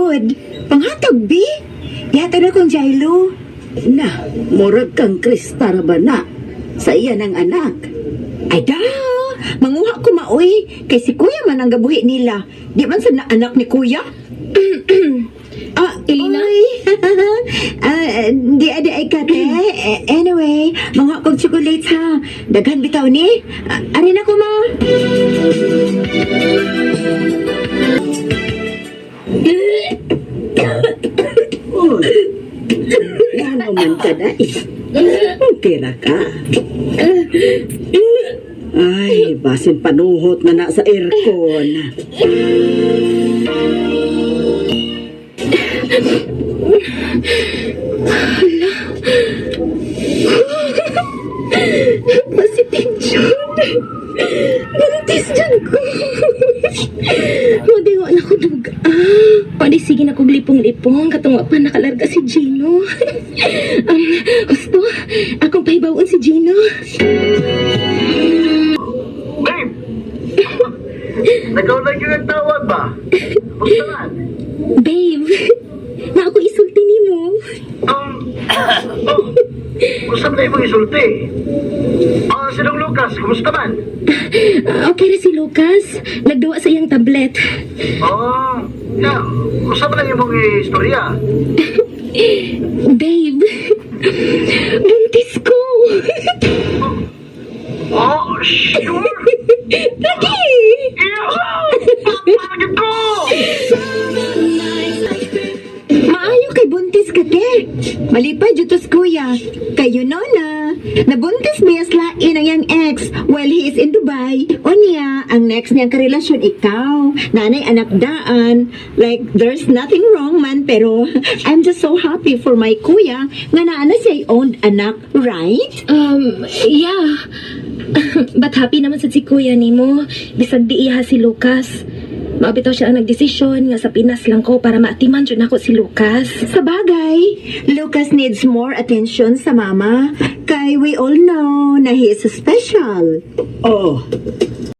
good. Panghatag, bi. Yata na kong Jailo. Na, murag kang Krista ra ba na? Sa iya ng anak. Ay da, manguha ko maoy. Kay si Kuya man ang gabuhi nila. Di man sa anak ni Kuya. Elena? Oy. Di ada ay kate. Anyway, manguha kong chocolates ha. Daghan bitaw ni. Ari na ko ma. Uy, ano man ka na tira ka. Ay, basin panuhot na na sa aircon. Positive dyan. Buntis dyan ko. Madiwa na ko duga. Pwede sige na kong lipong-lipong katong pa nakalarga si Gino. Gusto, akong pahibawon si Gino. Babe! Nagaw lang yung nagtawag ba? Basta man. Babe, na ako isulti ni mo. Gusto na yung isulti. Sinong Lucas, kumusta man? Okay na si Lucas. Nagdawa sa iyang tablet. Gusto mo lang yung mong istorya. Babe, buntis ko. Sure? Lagi! Bakit ko? Maayo kay buntis ka te. Malipay jutos Kuya. Kayo no na. Nabuntis niya slain ang yang ex while he is in Dubai. O niya, ang next niyang karelasyon ikaw. Nanay anak daan. Like, there's nothing wrong man, pero I'm just so happy for my Kuya nga naana siya owned anak, right? Yeah. But happy naman sa si Kuya nimo. Bisag di iha si Lucas. Maabitaw siya ang nagdesisyon nga sa Pinas lang ko para maatiman dyan ako si Lucas. Sa bagay, Lucas needs more attention sa mama. Kay we all know na he is special. Oh,